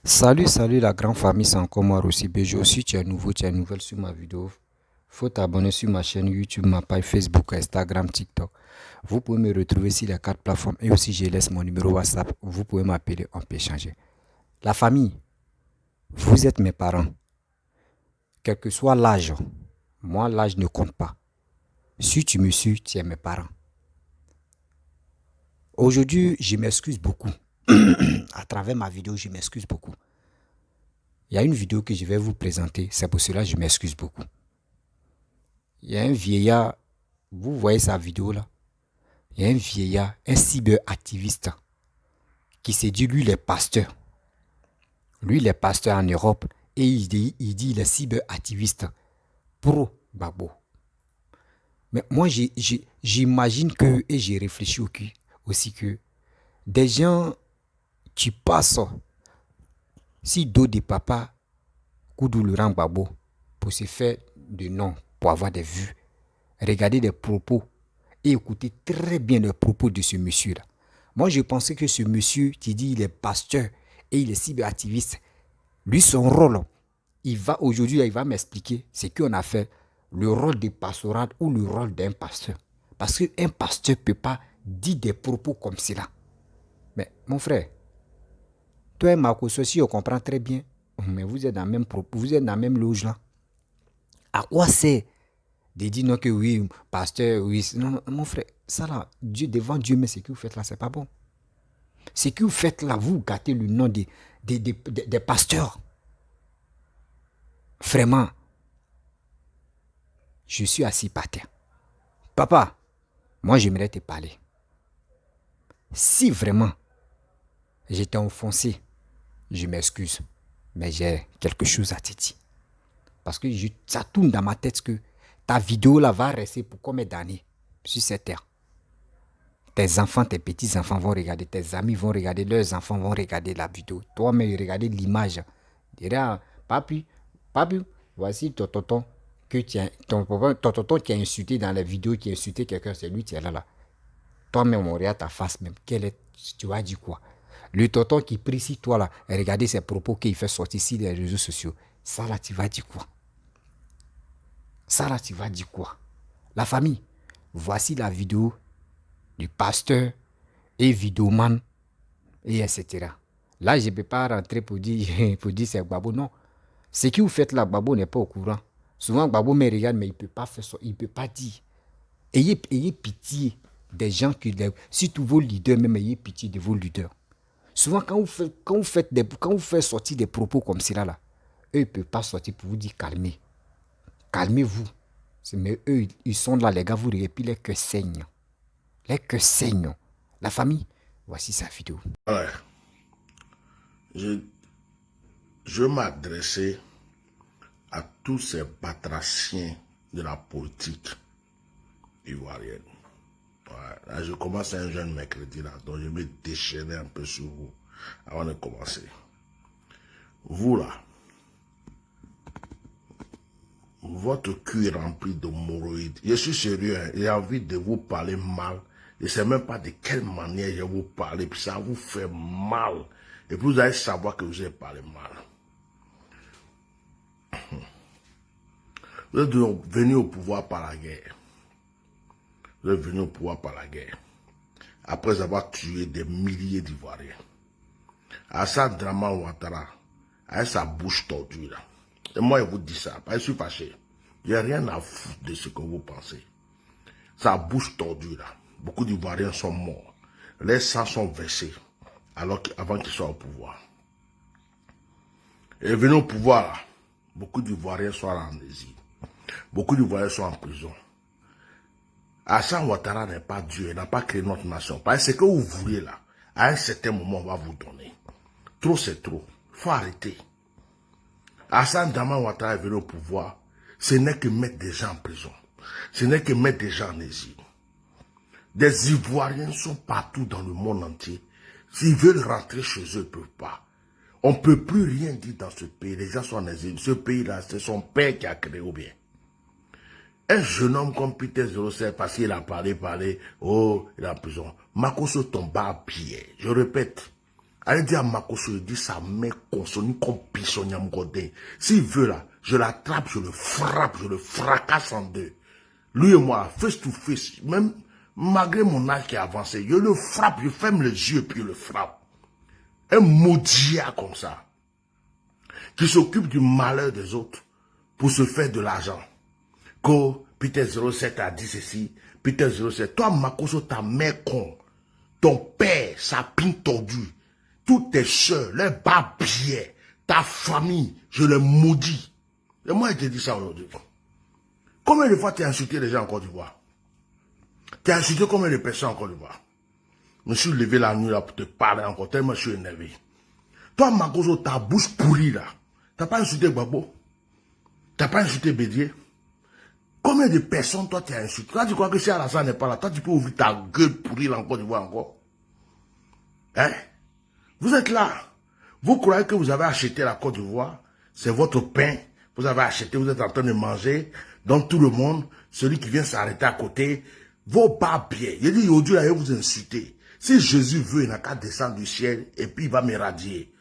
Salut la grande famille, c'est encore moi aussi. Béjo. Si tu es nouveau, tu es nouvelle sur ma vidéo, faut t'abonner sur ma chaîne YouTube, ma page Facebook, Instagram, TikTok. Vous pouvez me retrouver sur les quatre plateformes et aussi je laisse mon numéro WhatsApp. Vous pouvez m'appeler, on peut échanger. La famille, vous êtes mes parents. Quel que soit l'âge, moi l'âge ne compte pas. Si tu me suis, tu es mes parents. Aujourd'hui, je m'excuse beaucoup. À travers ma vidéo, je m'excuse beaucoup. Il y a une vidéo que je vais vous présenter, c'est pour cela que je m'excuse beaucoup. Il y a un vieillard, vous voyez sa vidéo là, il y a un vieillard, un cyberactiviste qui s'est dit, lui, il est pasteur. Lui, il est pasteur en Europe et il dit il est cyberactiviste pro-Babo. Mais moi, j'imagine que, et j'ai réfléchi aussi que des gens qui passent si dos de papa, Koudou Laurent Babo, pour se faire de nom, pour avoir des vues, regarder des propos et écouter très bien les propos de ce monsieur-là. Moi, je pensais que ce monsieur qui dit il est pasteur et il est cyberactiviste, lui, son rôle, aujourd'hui, il va m'expliquer ce qu'on a fait, le rôle de pastorat ou le rôle d'un pasteur. Parce qu'un pasteur ne peut pas dire des propos comme cela. Mais mon frère, toi et Marco Sossi, on comprend très bien, mais vous êtes dans le même propos, vous êtes dans la même loge là. À quoi c'est de dire non que oui, pasteur, oui. Non, non, mon frère, ça là, Dieu, devant Dieu, mais ce que vous faites là, c'est pas bon. Ce que vous faites là, vous gâtez le nom des pasteurs. Vraiment, je suis assis par terre. Papa, moi j'aimerais te parler. Si vraiment j'étais offensé, je m'excuse. Mais j'ai quelque chose à te dire. Parce que ça tourne dans ma tête que ta vidéo là va rester pour combien d'années sur cette terre. Tes enfants, tes petits-enfants vont regarder, tes amis vont regarder, leurs enfants vont regarder la vidéo. Toi-même, regarder l'image. Dirais, papi, papi, voici ton tonton que ton tonton qui a insulté dans la vidéo, qui a insulté quelqu'un, c'est lui qui est là. Toi-même, on regarde ta face même. Tu vas dire quoi? Le tonton qui prie sur toi là, regardez ses propos qu'il fait sortir sur les réseaux sociaux. Ça là, tu vas dire quoi? Ça là, tu vas dire quoi? La famille, voici la vidéo du pasteur et vidéoman et etc. Là, je ne peux pas rentrer pour dire, pour dire c'est Gbabo. Non. Ce que vous faites là, Gbabo n'est pas au courant. Souvent, Gbabo me regarde, mais il ne peut pas faire ça. Il ne peut pas dire. Ayez pitié des gens qui... Surtout vos leaders, même ayez pitié de vos leaders. Souvent, quand vous faites sortir des propos comme cela, là, eux, ils ne peuvent pas sortir pour vous dire calmez. Calmez-vous. Mais eux, ils sont là, les gars, vous regardez, puis les que saignent. Les que saignent. La famille, voici sa vidéo. Ouais. Je, je m'adressais à tous ces batraciens de la politique ivoirienne. Ouais. Là, je commence un jeune mercredi, là, donc je vais déchaîner un peu sur vous avant de commencer. Vous, là, votre cul est rempli de moroïdes. Je suis sérieux, hein, j'ai envie de vous parler mal. Je ne sais même pas de quelle manière je vais vous parler, puis ça vous fait mal. Et puis vous allez savoir que vous avez parlé mal. Vous êtes venu au pouvoir par la guerre. Vous êtes venu au pouvoir par la guerre. Après avoir tué des milliers d'Ivoiriens. Hassan Draman Ouattara, avec sa bouche tordue là. Et moi, je vous dis ça, parce que je suis fâché. J'ai rien à foutre de ce que vous pensez. Sa bouche tordue là. Beaucoup d'Ivoiriens sont morts. Les sangs sont versés avant qu'ils soient au pouvoir. Et venu au pouvoir là, beaucoup d'Ivoiriens sont en exil. Beaucoup d'Ivoiriens sont en prison. Hassan Ouattara n'est pas Dieu, il n'a pas créé notre nation. Parce que ce que vous voulez là, à un certain moment, on va vous donner. Trop, c'est trop. Il faut arrêter. Hassan Draman Ouattara est venu au pouvoir. Ce n'est que mettre des gens en prison. Ce n'est que mettre des gens en exil. Des Ivoiriens sont partout dans le monde entier. S'ils veulent rentrer chez eux, ils ne peuvent pas. On ne peut plus rien dire dans ce pays. Les gens sont en exil. Ce pays-là, c'est son père qui a créé ou bien. Un jeune homme comme Peter 07, parce qu'il a parlé, oh, il est en prison. Makoso tomba à pied. Je répète, Allez dire à Makoso, il dit sa mère consonne comme Pissoniam Godin. S'il veut là, je l'attrape, je le frappe, je le fracasse en deux. Lui et moi, face to face, même malgré mon âge qui est avancé, je le frappe, je ferme les yeux puis je le frappe. Un maudit comme ça, qui s'occupe du malheur des autres pour se faire de l'argent. Que Peter 07 a dit ceci, Peter 07, toi Makoso, ta mère con, ton père, sa pine tordue, toutes tes soeurs, les barbiers, ta famille, je les maudis. Et moi, je te dis ça aujourd'hui. Combien de fois tu as insulté les gens en Côte d'Ivoire? Tu as insulté combien de personnes en Côte d'Ivoire? Je me suis levé la nuit là pour te parler encore, tellement je suis énervé. Toi, Makoso, ta bouche pourrie là. T'as pas insulté Gbagbo? T'as pas insulté Bédier? Combien de personnes toi tu as insulté? Toi, tu crois que si Alassane n'est pas là, toi tu peux ouvrir ta gueule pourrie là en Côte d'Ivoire encore? Hein? Vous êtes là. Vous croyez que vous avez acheté la Côte d'Ivoire? C'est votre pain. Vous avez acheté, vous êtes en train de manger. Dans tout le monde, celui qui vient s'arrêter à côté, vos barbiers. Il dit aujourd'hui, là, il va vous insulter. Si Jésus veut, il n'a qu'à descendre du ciel et puis il va m'éradier.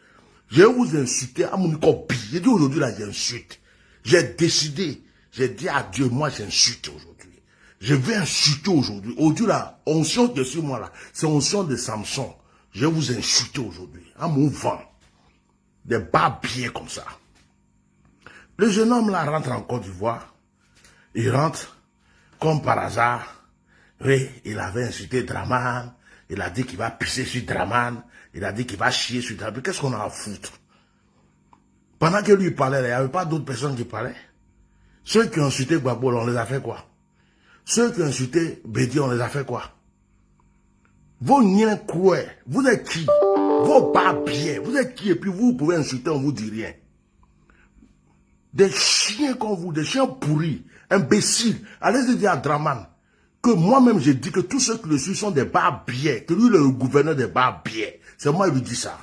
Je vais vous insulter à mon copie. Il dit aujourd'hui, là, j'insulte. J'ai décidé, j'ai dit à Dieu, moi, j'insulte aujourd'hui. Je vais insulter aujourd'hui. Aujourd'hui, là, onction qui est sur moi, là, c'est onction de Samson. Je vais vous insulter aujourd'hui, à mon vent. Des barbiers comme ça. Le jeune homme là rentre en Côte d'Ivoire. Il rentre, comme par hasard. Oui, il avait insulté Draman. Il a dit qu'il va pisser sur Draman. Il a dit qu'il va chier sur Draman. Qu'est-ce qu'on a à foutre? Pendant que lui parlait, il n'y avait pas d'autres personnes qui parlaient. Ceux qui ont insulté Gbagbo, on les a fait quoi? Ceux qui ont insulté Bédi, on les a fait quoi? Vos niens quoi? Vous êtes qui? Vos barbiers, vous êtes qui? Et puis vous pouvez insulter, on vous dit rien. Des chiens comme vous, des chiens pourris, imbéciles. Allez-y dire à Draman que moi-même j'ai dit que tous ceux qui le suivent sont des barbiers, que lui le gouverneur des barbiers. C'est moi qui lui dis ça.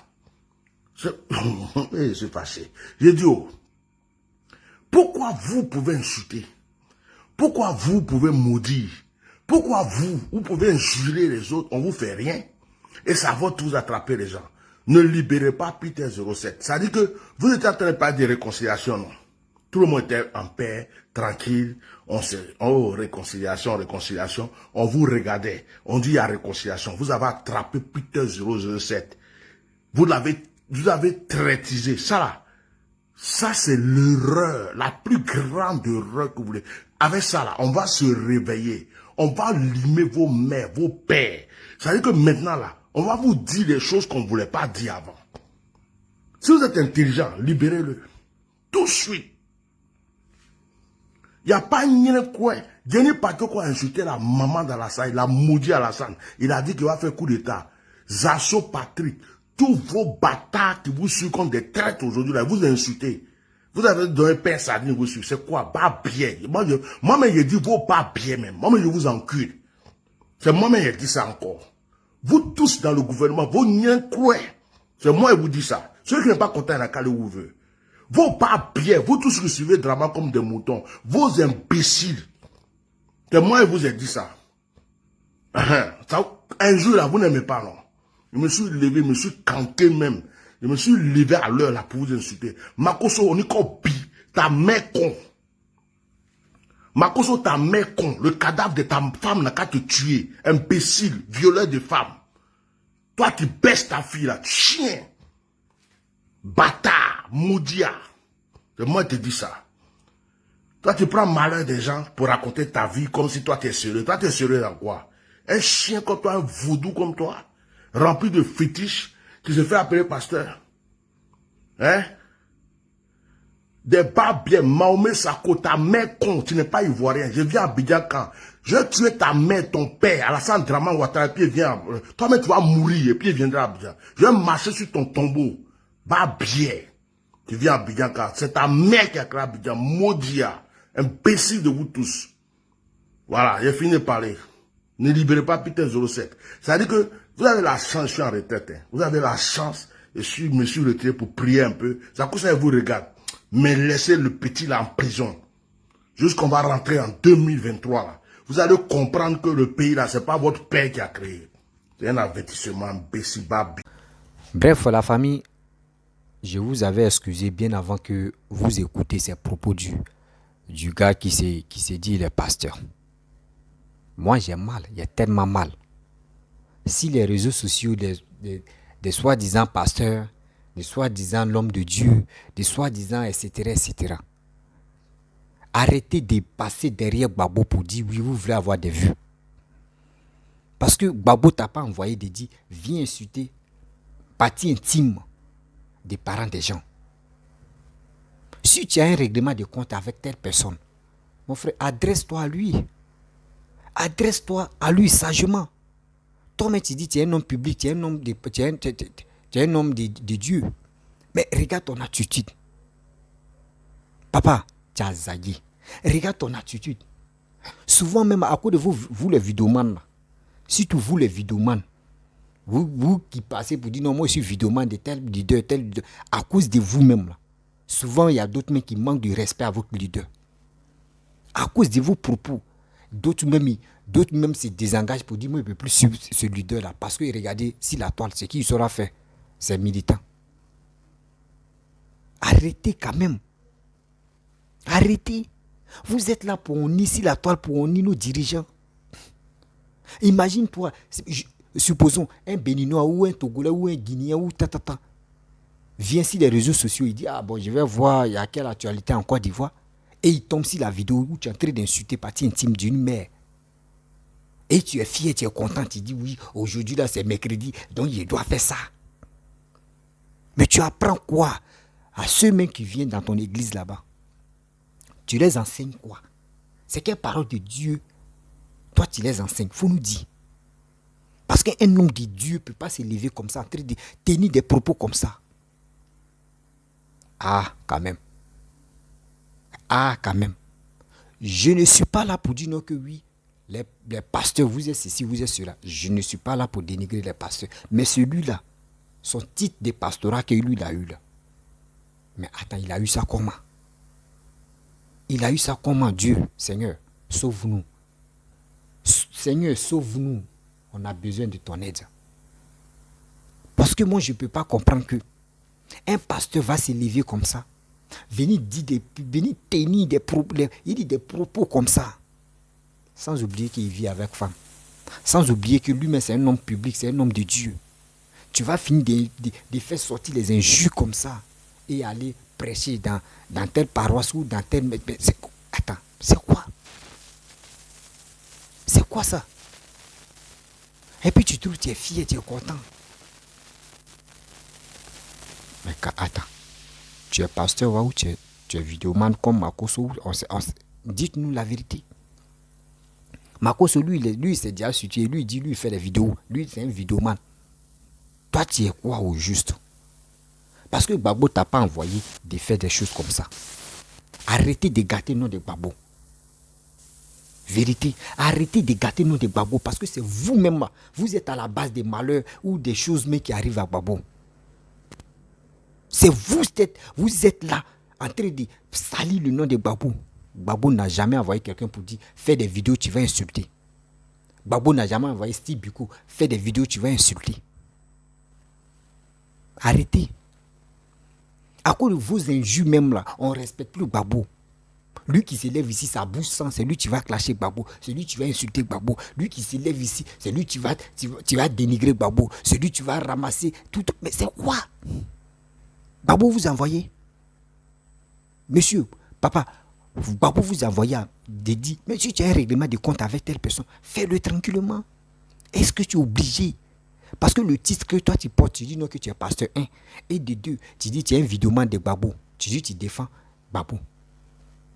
Je suis fâché. J'ai dit, oh, pourquoi vous pouvez insulter? Pourquoi vous pouvez maudire? Pourquoi vous pouvez injurer les autres, on vous fait rien? Et ça va tous attraper les gens. Ne libérez pas Peter 07. Ça dit que vous êtes en train de parler de réconciliation, non? Tout le monde était en paix, tranquille. On se, oh, réconciliation, réconciliation. On vous regardait. On dit il y a réconciliation. Vous avez attrapé Peter 007. Vous avez traitisé. Ça là, ça c'est l'erreur, la plus grande erreur que vous voulez. Avec ça là, on va se réveiller. On va limer vos mères, vos pères. Ça veut dire que maintenant là, on va vous dire des choses qu'on ne voulait pas dire avant. Si vous êtes intelligent, libérez-le. Tout de suite. Il n'y a pas rien quoi. Denis Patoko a insulté la maman d'Alassane, il a maudit Alassane. Il a dit qu'il va faire coup d'état. Zasso Patrick, tous vos bâtards qui vous suivent comme des traites aujourd'hui, là, vous insultez. Vous avez donné pain sardine, vous suivez. C'est quoi? Barbier. Moi-même, j'ai dit vos barbiers même. Moi-même, je vous encule. C'est moi-même qui ai dit ça encore. Vous tous dans le gouvernement, vos niens quoi? C'est moi qui vous dis ça. Ceux qui n'ont pas content, il n'y a qu'à le ouvrir. Vos barbiers, vous tous qui suivez Draman comme des moutons, vos imbéciles. C'est moi qui vous ai dit ça. Un jour là, vous n'aimez pas, non? Je me suis levé, je me suis canté même. Je me suis levé à l'heure là pour vous insulter. Makoso, on est copie. Ta mère con. Makoso, ta mère con. Le cadavre de ta femme n'a qu'à te tuer. Imbécile, violeur de femmes. Toi, tu baisses ta fille là. Chien. Bâtard. Moudia. C'est moi qui te dis ça. Toi, tu prends malheur des gens pour raconter ta vie comme si toi, tu es sérieux. Toi, tu es sérieux dans quoi? Un chien comme toi, un vaudou comme toi, rempli de fétiches, qui se fait appeler pasteur. Hein? Des barbiers, Mahomet Sako, ta mère con, tu n'es pas ivoirien. Je viens à Abidjan quand je vais tuer ta mère, ton père, Alassane Draman Ouattara, puis il vient. Toi-même, tu vas mourir, et puis il viendra à Abidjan. Je vais marcher sur ton tombeau. Barbier. Tu viens à Abidjan quand c'est ta mère qui a créé Abidjan. Maudia. Imbécile de vous tous. Voilà, j'ai fini de parler. Ne libérez pas Peter 07. Ça veut dire que vous avez la chance, je suis en retraite. Hein. Vous avez la chance, je me suis retiré pour prier un peu. Ça cause ça vous regarde. Mais laissez le petit là en prison. Jusqu'on va rentrer en 2023. Là. Vous allez comprendre que le pays là, c'est pas votre père qui a créé. C'est un avertissement, imbécile, babi. Bref, la famille, je vous avais excusé bien avant que vous écoutez ces propos du gars qui s'est dit le pasteur. Moi, j'ai mal, il y a tellement mal. Si les réseaux sociaux des soi-disant pasteurs, des soi-disant l'homme de Dieu, des soi-disant, etc., etc., arrêtez de passer derrière Babo pour dire oui, vous voulez avoir des vues. Parce que Babo t'a pas envoyé de dire viens insulter partie intime des parents des gens. Si tu as un règlement de compte avec telle personne, mon frère, adresse-toi à lui. Adresse-toi à lui sagement. Toi-même, tu dis tu es un homme public, tu es un homme de Dieu. Mais regarde ton attitude. Papa, tu as zagué. Regarde ton attitude. Souvent même à cause de vous les vidéomans, là, surtout vous les vidéomans, vous qui passez pour dire non, moi je suis vidéoman de tel leader, à cause de vous-même, là, souvent il y a d'autres mecs qui manquent de respect à votre leader. À cause de vos propos, d'autres même se désengagent pour dire moi je ne peux plus suivre ce leader-là. Parce que regardez, si la toile, ce qu'il saura faire, c'est militant. Arrêtez quand même. Arrêtez. Vous êtes là pour unir, si la toile pour unir nos dirigeants. Imagine-toi, supposons un Béninois ou un Togolais ou un Guinéen ou tatata vient sur les réseaux sociaux, il dit ah bon, je vais voir il y a quelle actualité en Côte d'Ivoire, et il tombe sur la vidéo où tu es en train d'insulter partie intime d'une mère. Et tu es fier, tu es content, tu dis oui, aujourd'hui là c'est mercredi, donc il doit faire ça. Mais tu apprends quoi à ceux mêmes qui viennent dans ton église là-bas? Tu les enseignes quoi? C'est quelle parole de Dieu toi tu les enseignes? Faut nous dire. Parce qu'un homme de Dieu ne peut pas se lever comme ça, en train de tenir des propos comme ça. Ah, quand même. Ah, quand même. Je ne suis pas là pour dire non que oui, les pasteurs, vous êtes ceci, vous êtes cela. Je ne suis pas là pour dénigrer les pasteurs. Mais celui-là, son titre de pastorat que lui, il a eu là. Mais attends, il a eu ça comment? Il a eu ça comment, Dieu? Seigneur, sauve-nous. Seigneur, sauve-nous. On a besoin de ton aide. Parce que moi, je ne peux pas comprendre que un pasteur va se lever comme ça. Venir tenir des problèmes. Il dit des propos comme ça. Sans oublier qu'il vit avec femme. Sans oublier que lui-même, c'est un homme public, c'est un homme de Dieu. Tu vas finir de faire sortir les injures comme ça et aller prêcher dans telle paroisse ou dans telle... Attends, c'est quoi? C'est quoi ça? Et puis tu trouves, tu es fier, tu es content. Mais attends, tu es pasteur ou tu es vidéoman comme Makoso? Dites-nous la vérité. Makoso, lui, il s'est déjà situé, lui, il dit, lui, il fait des vidéos. Lui, c'est un vidéoman. Toi, tu es quoi au juste? Parce que Babo t'a pas envoyé de faire des choses comme ça. Arrêtez de gâter le nom de Babo. Vérité, arrêtez de gâter le nom de Babo parce que c'est vous-même, vous êtes à la base des malheurs ou des choses mais qui arrivent à Babo. C'est vous êtes là en train de salir le nom de Babo. Babo n'a jamais envoyé quelqu'un pour dire fais des vidéos, tu vas insulter. Babo n'a jamais envoyé Steve Biko, fais des vidéos, tu vas insulter. Arrêtez. À cause de vos injures même là, on ne respecte plus Babo. Lui qui se lève ici, sa bouche sent, c'est lui qui va clasher Babo. C'est lui qui va insulter Babo. Lui qui se lève ici, c'est lui qui va dénigrer Babo. C'est lui qui va ramasser tout. Mais c'est quoi? Babo vous envoyez? Monsieur, papa, Babo vous envoyez de dire, mais si tu as un règlement de compte avec telle personne, fais-le tranquillement. Est-ce que tu es obligé? Parce que le titre que toi tu portes, tu dis non que tu es pasteur 1. Et de 2, tu dis tu es un vidéoman de Babo. Tu dis tu défends Babo.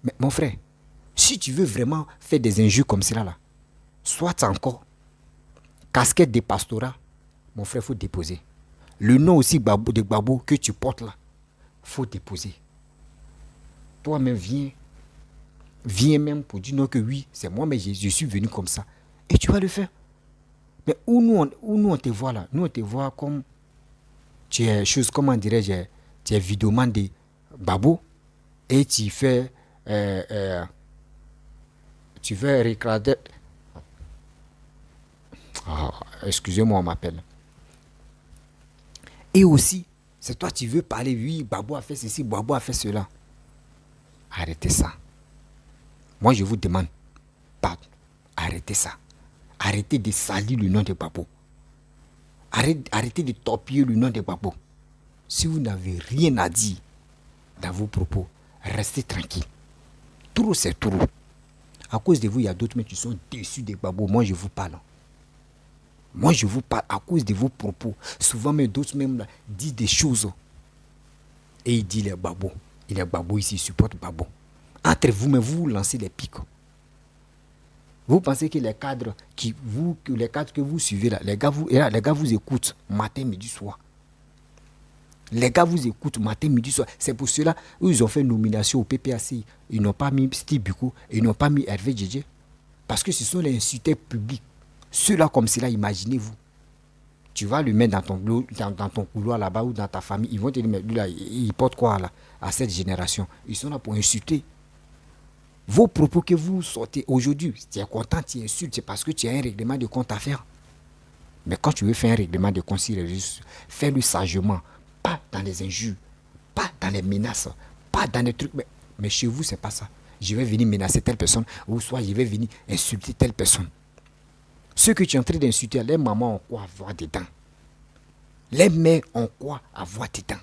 Mais mon frère, si tu veux vraiment faire des injures comme cela là, soit encore casquette de pastorat, mon frère, il faut déposer. Le nom aussi de Babo que tu portes là, il faut déposer. Toi-même, viens même pour dire non que oui, c'est moi, mais je suis venu comme ça. Et tu vas le faire. Mais où nous on te voit là? Nous on te voit comme tu es chose, comment dirais-je, tu es vidéoman de Babo et tu fais regarder. Excusez-moi, on m'appelle. Et aussi, c'est toi qui veux parler, oui, Babo a fait ceci, Babo a fait cela. Arrêtez ça. Moi, je vous demande, pardon, arrêtez ça. Arrêtez de salir le nom de Babo. Arrêtez de torpiller le nom de Babo. Si vous n'avez rien à dire dans vos propos, restez tranquille. Trop, c'est trop. À cause de vous, il y a d'autres mecs qui sont déçus de Babo. Moi, je vous parle. Moi, je vous parle à cause de vos propos. Souvent, mais d'autres même là, disent des choses. Et il dit les Babo. Il est Babo ici, il supporte Babo. Entre vous, mais vous lancez les pics. Vous pensez que les cadres que vous suivez là, les gars vous écoutent matin, midi, soir. Les gars vous écoutent matin, midi, soir. C'est pour cela qu'ils ont fait une nomination au PPAC. Ils n'ont pas mis Steve Biko, ils n'ont pas mis Hervé Djedje. Parce que ce sont les insulteurs publics. Ceux-là comme cela, imaginez-vous. Tu vas le mettre dans ton couloir là-bas ou dans ta famille. Ils vont te dire, mais lui là, il porte quoi là, à cette génération? Ils sont là pour insulter. Vos propos que vous sortez aujourd'hui, tu es content, tu insultes, c'est parce que tu as un règlement de compte à faire. Mais quand tu veux faire un règlement de compte, fais-le sagement. Pas dans les injures, pas dans les menaces, pas dans les trucs. Mais chez vous, c'est pas ça. Je vais venir menacer telle personne, ou soit je vais venir insulter telle personne. Ceux que tu es en train d'insulter, les mamans ont quoi avoir dedans? Les mères ont quoi avoir dedans?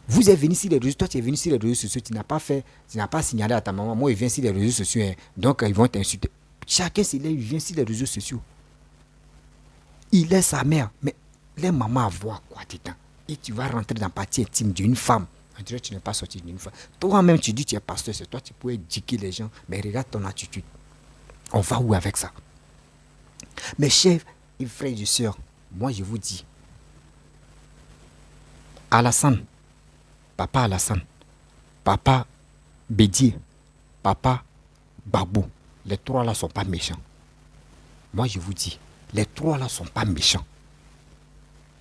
Vous êtes venu sur les réseaux, toi tu es venu sur les réseaux sociaux, tu n'as pas signalé à ta maman, moi il vient sur les réseaux sociaux, hein, donc ils vont t'insulter. Chacun c'est là, il vient sur les réseaux sociaux. Il est sa mère, mais les mamans voient quoi dedans? Et tu vas rentrer dans la partie intime d'une femme. On dirait que tu n'es pas sorti d'une femme. Toi-même tu dis que tu es pasteur, c'est toi tu peux éduquer les gens, mais regarde ton attitude. On va où avec ça? Mes chers et frères et sœurs, moi je vous dis, Alassane, Papa Alassane, Papa Bédier, Papa Babou, les trois là sont pas méchants. Moi je vous dis, les trois là sont pas méchants.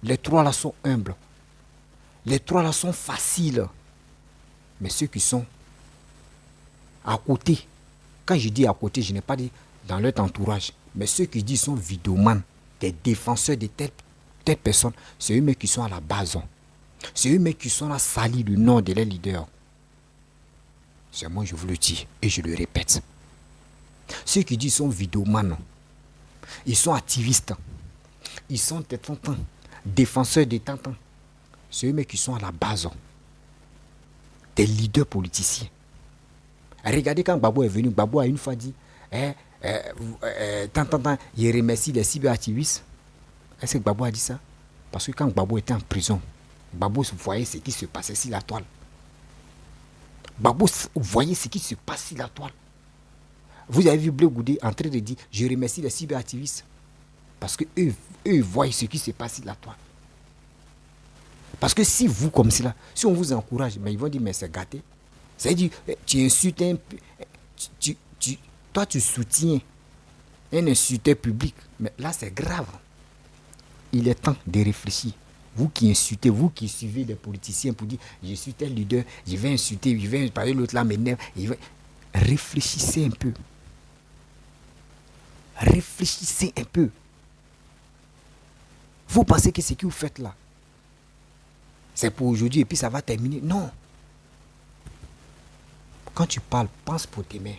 Les trois là sont humbles. Les trois là sont faciles. Mais ceux qui sont à côté, quand je dis à côté, je n'ai pas dit dans leur entourage, mais ceux qui disent sont vidéomans, des défenseurs de telle personne, c'est eux-mêmes qui sont à la base. C'est eux-mêmes qui sont là salis le nom de leurs leaders. C'est moi je vous le dis et je le répète. Ceux qui disent sont vidéomans, ils sont activistes, ils sont des tontons, défenseurs des tontons. C'est eux-mêmes qui sont à la base des leaders politiciens. Regardez quand Babou est venu, Babou a une fois dit il remercie les cyberactivistes. Est-ce que Babou a dit ça? Parce que quand Babou était en prison, Babou voyait ce qui se passait sur la toile. Babou voyait ce qui se passe sur la toile. Vous avez vu Bleu Goudé en train de dire je remercie les cyberactivistes. Parce que eux voient ce qui se passe sur la toile. Parce que si vous comme cela, si on vous encourage, mais ils vont dire mais c'est gâté. C'est-à-dire tu insultes un peu. Toi tu soutiens un insulteur public. Mais là c'est grave. Il est temps de réfléchir. Vous qui insultez, vous qui suivez des politiciens pour dire je suis tel leader, je vais insulter, je vais parler l'autre là m'énerve. Réfléchissez un peu. Réfléchissez un peu. Vous pensez que ce que vous faites là, c'est pour aujourd'hui et puis ça va terminer? Non. Quand tu parles, pense pour demain.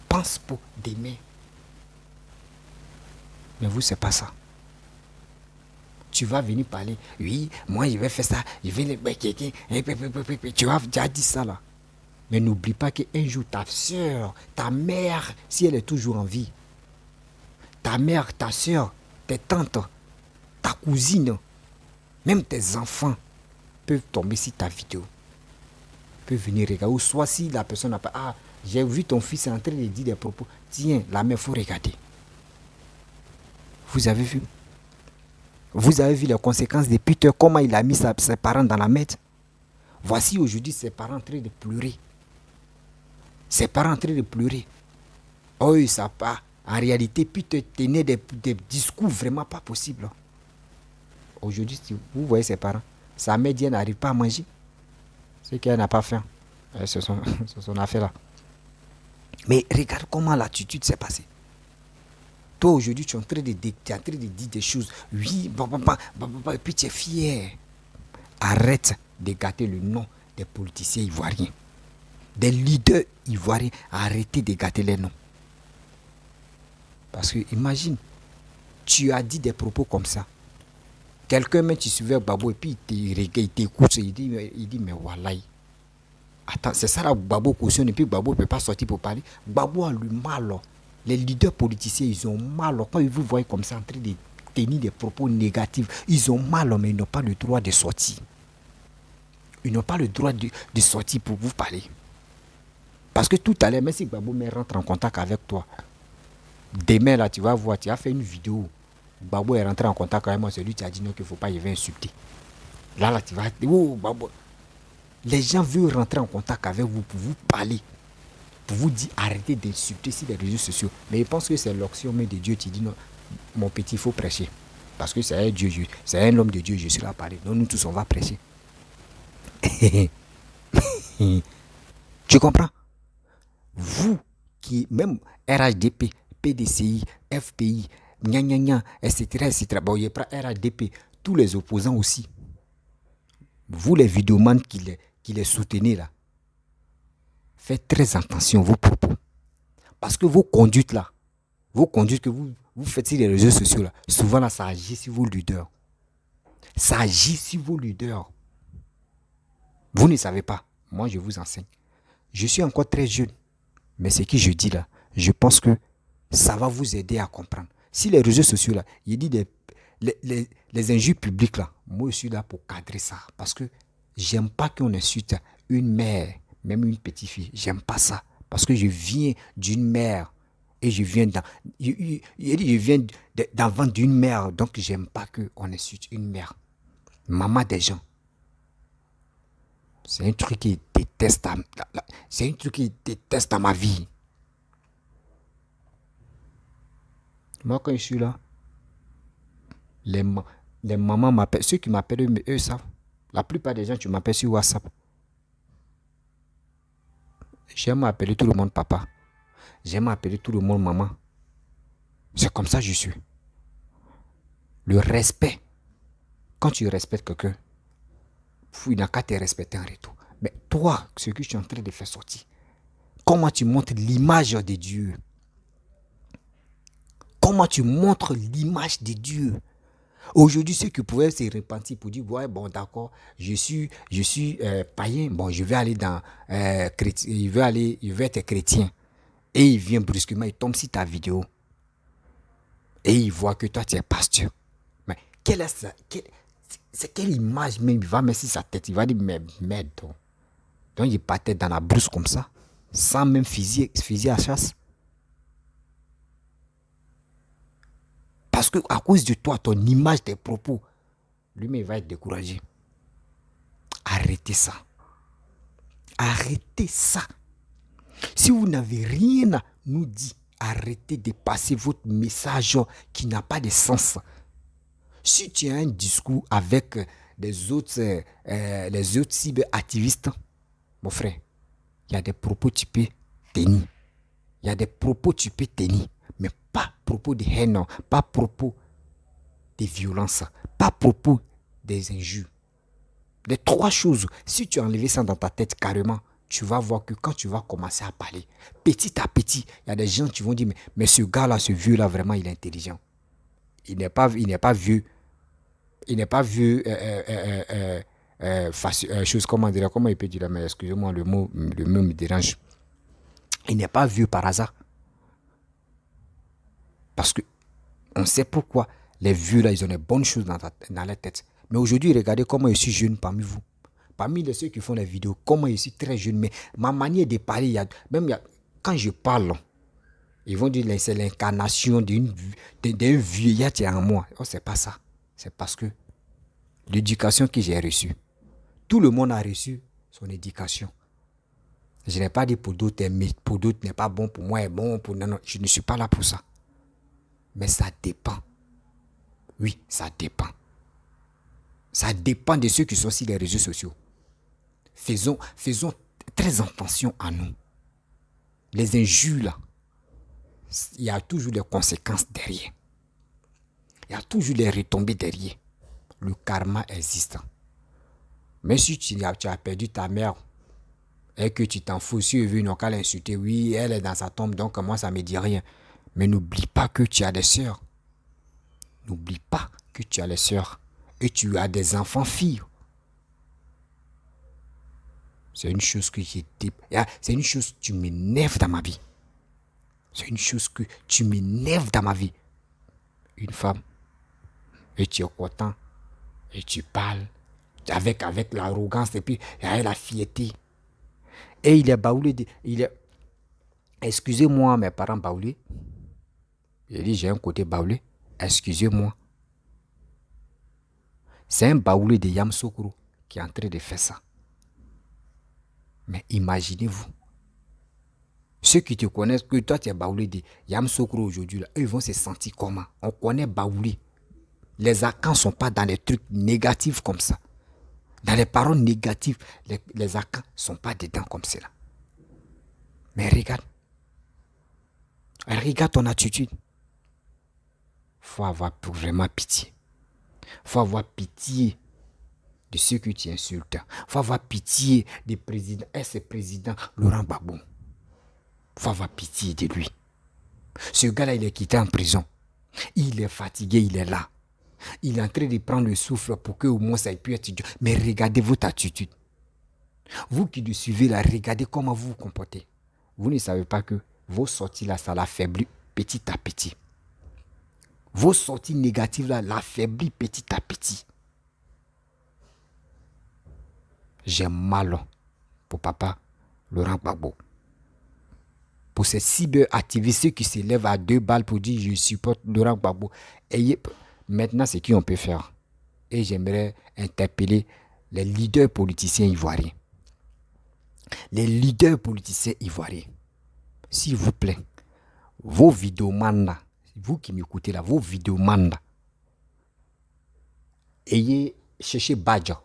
Pense pour demain. Mais vous, c'est pas ça. Tu vas venir parler, oui, moi je vais faire ça, je vais quelqu'un, tu vas déjà dire ça là. Mais n'oublie pas qu'un jour ta soeur, ta mère, si elle est toujours en vie, ta mère, ta soeur, tes tantes, ta cousine, même tes enfants peuvent tomber sur ta vidéo, peuvent venir regarder. Ou soit si la personne n'a pas, ah, j'ai vu ton fils en train de dire des propos, tiens, la mère, il faut regarder. Vous avez vu? Vous avez vu les conséquences de Peter, comment il a mis ses parents dans la merde. Voici aujourd'hui ses parents en train de pleurer. Ses parents en train de pleurer. Oh, ça pas. En réalité, Peter tenait des discours vraiment pas possibles. Aujourd'hui, si vous voyez ses parents, sa mère dit, n'arrive pas à manger. C'est qu'elle n'a pas faim. C'est son affaire là. Mais regarde comment l'attitude s'est passée. Toi, aujourd'hui, tu es en train de dire des choses. Oui, et puis tu es fier. Arrête de gâter le nom des politiciens ivoiriens. Des leaders ivoiriens, arrêtez de gâter les noms. Parce que imagine, tu as dit des propos comme ça. Quelqu'un, même tu suivais Babo et puis il t'écoute, il dit mais voilà. Attends, c'est ça là, Babo cautionne et puis Babo ne peut pas sortir pour parler. Babo a le mal. Les leaders politiciens, ils ont mal. Quand ils vous voient comme ça en train de tenir des propos négatifs, ils ont mal, mais ils n'ont pas le droit de sortir. Ils n'ont pas le droit de sortir pour vous parler. Parce que tout à l'heure, même si Babo rentre en contact avec toi, demain là, tu vas voir, tu as fait une vidéo. Babo est rentré en contact avec moi, celui qui a dit non qu'il ne faut pas, il va insulter. Là, tu vas... Oh, Babo. Les gens veulent rentrer en contact avec vous pour vous parler, pour vous dire arrêtez d'insulter sur les réseaux sociaux. Mais ils pensent que c'est l'action de Dieu qui dit non, mon petit, il faut prêcher. Parce que c'est un Dieu, c'est un homme de Dieu, je suis là à parler. Donc nous tous, on va prêcher. Tu comprends? Vous qui, même RHDP, PDCI, FPI, etc. Bon, il y a RHDP, tous les opposants aussi. Vous, les vidéomans qui les soutenez là, faites très attention à vos propos. Parce que vos conduites là, vos conduites que vous faites sur les réseaux sociaux là, souvent là, ça agit sur vos leaders. Ça agit sur vos leaders. Vous ne savez pas. Moi, je vous enseigne. Je suis encore très jeune. Mais ce que je dis là, je pense que ça va vous aider à comprendre. Si les réseaux sociaux là, il dit les injures publiques là, moi je suis là pour cadrer ça. Parce que j'aime pas qu'on insulte une mère, même une petite fille. J'aime pas ça. Parce que je viens d'une mère. Et je viens d'avant d'une mère. Donc j'aime pas qu'on insulte une mère. Maman des gens. C'est un truc qui déteste à ma vie. Moi, quand je suis là, les mamans m'appellent. Ceux qui m'appellent, eux savent. La plupart des gens, tu m'appelles sur WhatsApp. J'aime appeler tout le monde papa. J'aime appeler tout le monde maman. C'est comme ça que je suis. Le respect. Quand tu respectes quelqu'un, il n'a qu'à te respecter en retour. Mais toi, ce que je suis en train de faire sortir, comment tu montres l'image de Dieu? Comment tu montres l'image de Dieu? Aujourd'hui, ceux qui pouvaient se repentir pour dire, ouais, bon, d'accord, je suis païen, bon, je vais aller dans chrétien, il veut être chrétien. Et il vient brusquement, il tombe sur ta vidéo. Et il voit que toi, tu es pasteur. Mais quelle est ça? C'est quelle image même il va mettre sur sa tête? Il va dire, mais merde. Donc il partait dans la brousse comme ça, sans même fusil à chasse. Parce que à cause de toi, ton image, tes propos, lui-même va être découragé. Arrêtez ça. Arrêtez ça. Si vous n'avez rien à nous dire, arrêtez de passer votre message qui n'a pas de sens. Si tu as un discours avec les autres cyberactivistes, mon frère, il y a des propos tu peux tenir. Il y a des propos tu peux tenir. Mais pas propos de haine, pas propos de violence, pas propos des injures. Les trois choses, si tu as enlevé ça dans ta tête carrément, tu vas voir que quand tu vas commencer à parler, petit à petit, il y a des gens qui vont dire, mais ce gars-là, ce vieux-là, vraiment, il est intelligent. Il n'est pas vieux. Il n'est pas vieux, chose, comment il peut dire, mais excusez-moi, le mot me dérange. Il n'est pas vieux par hasard. Parce que on sait pourquoi les vieux là, ils ont des bonnes choses dans la tête. Mais aujourd'hui, regardez comment je suis jeune parmi vous. Parmi ceux qui font les vidéos, comment je suis très jeune. Mais ma manière de parler, quand je parle, ils vont dire que c'est l'incarnation d'un vieillard qui est en moi. Oh, c'est pas ça. C'est parce que l'éducation que j'ai reçue, tout le monde a reçu son éducation. Je n'ai pas dit pour d'autres, n'est pas bon, pour moi est bon. Non, je ne suis pas là pour ça. Mais ça dépend. Oui, ça dépend. Ça dépend de ceux qui sont sur les réseaux sociaux. Faisons très attention à nous. Les injures là. il y a toujours les conséquences derrière. Il y a toujours les retombées derrière. Le karma existe. Mais si tu as perdu ta mère et que tu t'en fous, si elle veut, ils n'ont qu'à l'insulter. Oui, elle est dans sa tombe, donc moi, ça ne me dit rien. Mais n'oublie pas que tu as des sœurs. N'oublie pas que tu as des sœurs. Et tu as des enfants filles. C'est une chose que c'est une chose que tu m'énerves dans ma vie. C'est une chose que tu m'énerves dans ma vie. Une femme. Et tu es content. Et tu parles. Avec l'arrogance. Et puis, avec la fierté. Et il est baoulé. Excusez-moi, mes parents baoulés. J'ai dit, j'ai un côté baoulé. Excusez-moi. C'est un baoulé de Yamoussoukro qui est en train de faire ça. Mais imaginez-vous. Ceux qui te connaissent, que toi tu es baoulé de Yamoussoukro aujourd'hui, là, eux ils vont se sentir comment? On connaît baoulé. Les acans ne sont pas dans les trucs négatifs comme ça. Dans les paroles négatives, les acans ne sont pas dedans comme cela. Mais regarde. Regarde ton attitude. Faut avoir vraiment pitié. Faut avoir pitié de ceux que tu insultes. Faut avoir pitié des présidents. Et ce président Laurent Gbagbo. Faut avoir pitié de lui. Ce gars-là, il est quitté en prison. Il est fatigué, il est là. Il est en train de prendre le souffle pour que au moins ça puisse être dur. Mais regardez votre attitude. Vous qui le suivez là, regardez comment vous vous comportez. Vous ne savez pas que vos sorties là, ça l'affaiblit petit à petit. Vos sorties négatives là, l'affaiblit petit à petit. J'ai mal pour papa Laurent Gbagbo. Pour ces cyber-activistes qui se lèvent à 2 balles pour dire je supporte Laurent Gbagbo. Maintenant, c'est qui on peut faire. Et j'aimerais interpeller les leaders politiciens ivoiriens. Les leaders politiciens ivoiriens. S'il vous plaît, vos vidéomans là, vous qui m'écoutez là, vos vidéomans là, ayez cherché Badja.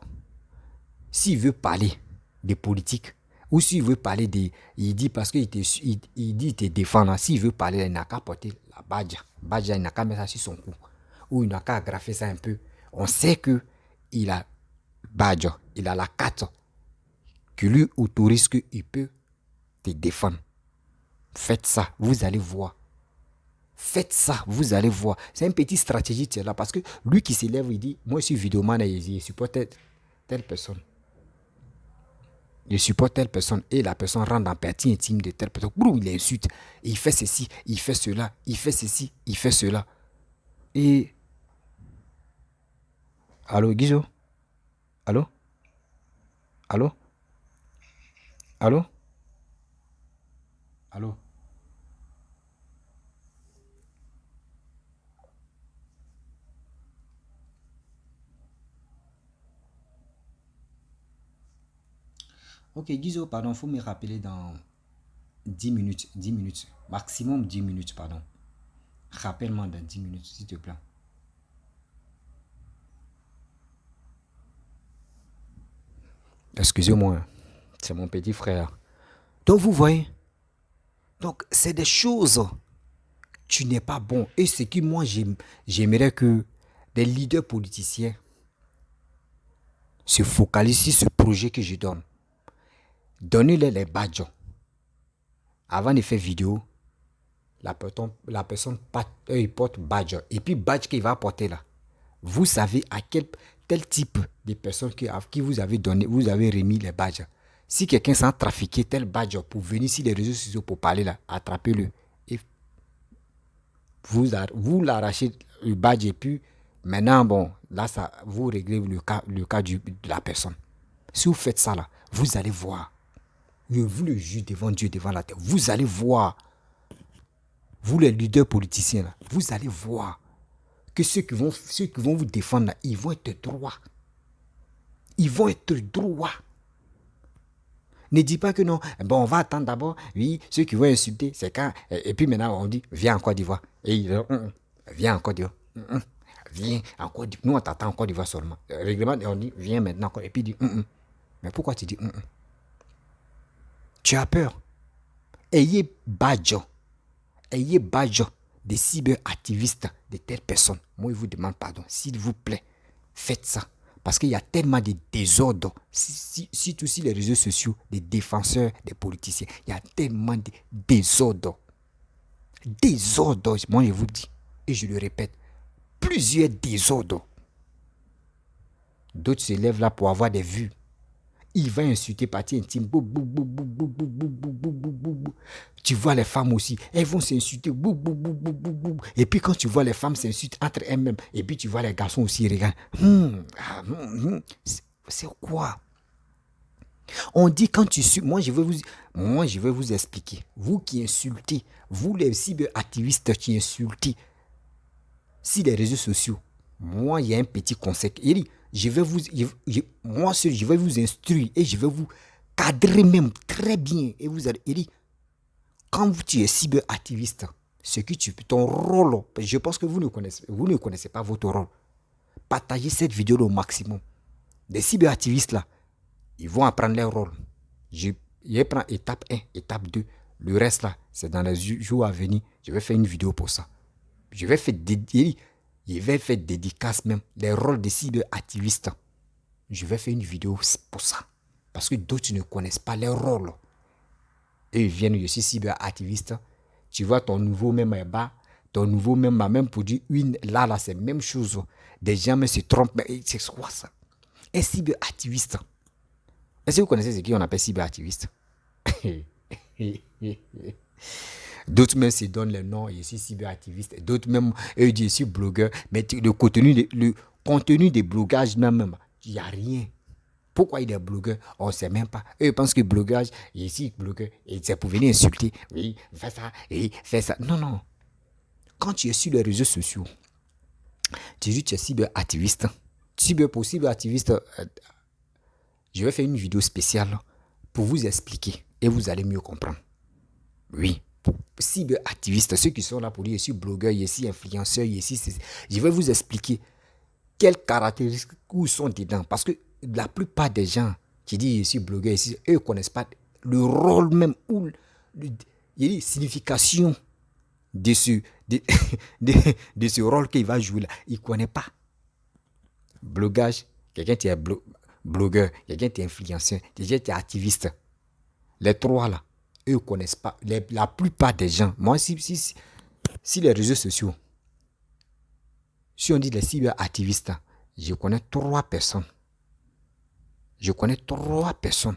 S'il veut parler de politique, ou s'il veut parler de... Il dit parce qu'il il te défend là. S'il veut parler, il n'a qu'à porter la Badja. Badja, il n'a qu'à mettre ça sur son cou. Ou il n'a qu'à agrafer ça un peu. On sait que il a Badja, il a la carte qui lui autorise qu'il peut te défendre. Faites ça, vous allez voir. Faites ça, vous allez voir. C'est une petite stratégie de là parce que lui qui s'élève, il dit, moi je suis vidéoman et je supporte telle personne. Je supporte telle personne et la personne rentre dans partie intime de telle personne. Il insulte, il fait ceci, il fait cela, il fait ceci, il fait cela. Et... Allô, Guizo? Allô? Allô? Allô? Allô? Ok, Guizo, pardon, il faut me rappeler dans 10 minutes, 10 minutes, maximum 10 minutes, pardon. Rappelle-moi dans 10 minutes, s'il te plaît. Excusez-moi, c'est mon petit frère. Donc, vous voyez, donc c'est des choses, tu n'es pas bon. Et ce que moi, j'aimerais que les leaders politiciens se focalisent sur ce projet que je donne. Donnez-les les badges. Avant de faire vidéo, la personne porte badge. Et puis badge qu'il va porter là. Vous savez à tel type de personne qui vous avez donné, vous avez remis les badges. Si quelqu'un s'en trafiqué tel badge pour venir sur les réseaux sociaux pour parler là, attrapez-le. Et vous l'arrachez le badge et puis maintenant, bon, là, ça, vous réglez le cas de la personne. Si vous faites ça là, vous allez voir. Je vous le jure devant Dieu, devant la terre. Vous allez voir. Vous les leaders politiciens là, vous allez voir que ceux qui vont vous défendre là, ils vont être droits. Ils vont être droits. Ne dis pas que non. Bon, on va attendre d'abord. Oui, ceux qui vont insulter, c'est quand. Et puis maintenant, on dit, viens en Côte d'Ivoire. Et il dit, viens en Côte d'Ivoire. Viens en Côte d'Ivoire. Nous, on t'attend en Côte d'Ivoire seulement. Règlement, on dit, viens maintenant. Et puis il dit, mais pourquoi tu dis, Tu as peur. Ayez badge. ayez badge des cyberactivistes, de telles personnes. Moi, je vous demande pardon. S'il vous plaît, faites ça. Parce qu'il y a tellement de désordre, surtout sur les réseaux sociaux, des défenseurs, des politiciens. Il y a tellement de désordre. Désordre, moi je vous dis, et je le répète, plusieurs désordres. D'autres se lèvent là pour avoir des vues. Il va insulter partie intime. Tu vois les femmes aussi, elles vont s'insulter. Et puis quand tu vois les femmes s'insultent entre elles-mêmes, et puis tu vois les garçons aussi regarder. C'est quoi? On dit quand tu suis, moi je vais vous expliquer. Vous qui insultez, vous les cyberactivistes qui insultez sur les réseaux sociaux, moi il y a un petit conseil. Il dit, je vais vous instruire et je vais vous cadrer même très bien. Et vous allez, il dit, quand tu es cyberactiviste, ton rôle, je pense que vous ne connaissez pas votre rôle. Partagez cette vidéo au maximum. Les cyberactivistes là, ils vont apprendre leur rôle. Je prends étape 1, étape 2. Le reste là, c'est dans les jours à venir. Je vais faire une vidéo pour ça. Je vais faire dédicace même. Les rôles des cyberactivistes. Je vais faire une vidéo pour ça. Parce que d'autres ne connaissent pas leur rôle. Et ils viennent, je suis cyberactiviste. Tu vois ton nouveau même est bas. Ton nouveau même pour dire une. Là, c'est la même chose. Des gens me se trompent. Mais c'est quoi ça? Un cyberactiviste. Est-ce que vous connaissez ce qu'on appelle cyberactiviste? D'autres même se donnent le nom, je suis cyberactiviste. D'autres même, eux disent, je suis blogueur. Mais le contenu des blogages, même, il n'y a rien. Pourquoi il est blogueur? On ne sait même pas. Eux pensent que blogage, je suis blogueur. Et c'est pour venir insulter. Oui, fais ça, et fais ça. Non, non. Quand tu es sur les réseaux sociaux, tu dis que tu es cyberactiviste. Cyberactiviste, je vais faire une vidéo spéciale pour vous expliquer et vous allez mieux comprendre. Oui, pour cyberactivistes, ceux qui sont là pour dire je suis blogueur, je suis influenceur, je vais vous expliquer quelles caractéristiques sont dedans. Parce que la plupart des gens qui disent je suis blogueur, eux ne connaissent pas le rôle même ou la signification de ce rôle qu'il va jouer là. Ils ne connaissent pas. Blogage, quelqu'un qui est blogueur, quelqu'un qui est influenceur, quelqu'un qui est activiste. Les trois là, eux ne connaissent pas. La plupart des gens, moi, si les réseaux sociaux, si on dit les cyberactivistes, je connais 3 personnes. Je connais 3 personnes.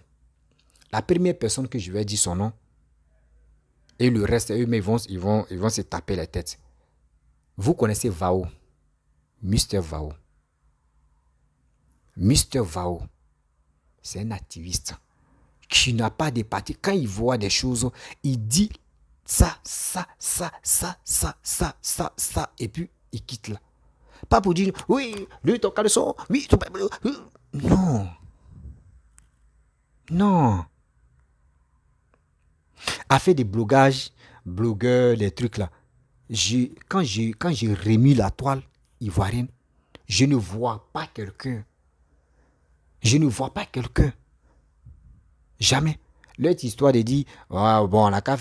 La première personne que je vais dire son nom, et le reste, eux, ils vont se taper la tête. Vous connaissez Vao, Mr. Vao. Mr. Vao, c'est un activiste qui n'a pas de parti. Quand il voit des choses, il dit ça, et puis il quitte là. Pas pour dire, oui, lui, ton caleçon, oui, ton... Non. Non. A fait des blogueurs, des trucs là. Quand j'ai remis la toile ivoirienne, je ne vois pas quelqu'un. Jamais. L'autre histoire de dire, oh, bon, on a qu'à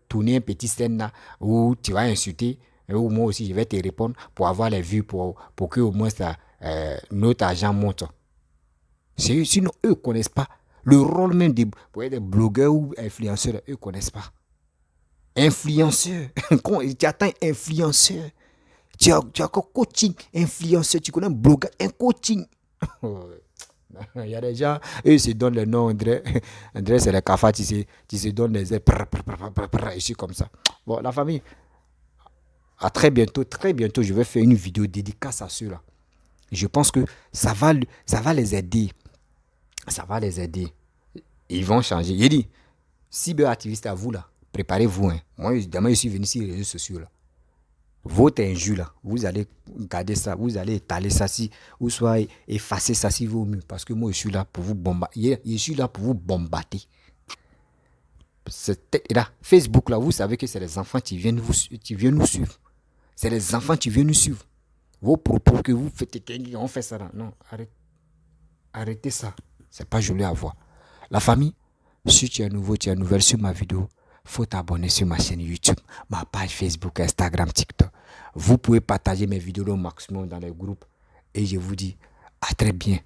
tourner un petit scène là où tu vas insulter, ou moi aussi je vais te répondre pour avoir les vues, pour que au moins ça, notre argent monte. Sinon, eux ne connaissent pas. Le rôle même des blogueurs ou influenceurs, eux ne connaissent pas. Influenceur, tu attends influenceur. Tu as encore coaching, influenceur, tu connais un blogueur, un coaching. Il y a des gens, eux se donnent le nom, André c'est le cafard, tu se donnes les ailes, et c'est comme ça. Bon, la famille, à très bientôt, je vais faire une vidéo dédicace à ceux-là. Je pense que ça va les aider. Ça va les aider. Ils vont changer. Il dit, cyberactiviste à vous là, préparez-vous. Hein. Moi, évidemment, je suis venu sur les réseaux sociaux là. Votre injure là, vous allez garder ça, vous allez étaler ça si, ou soit effacer ça si vous mieux. Parce que moi, je suis là pour vous bombarder. Je suis là pour vous bombarder. Là, Facebook là, vous savez que c'est les enfants qui viennent nous suivre. C'est les enfants qui viennent nous suivre. Vos propos que vous faites, on fait ça là. Non, arrêtez ça. C'est pas joli à voir. La famille, si tu es nouveau, tu es nouvelle sur ma vidéo, faut t'abonner sur ma chaîne YouTube, ma page Facebook, Instagram, TikTok. Vous pouvez partager mes vidéos au maximum dans les groupes. Et je vous dis à très bien.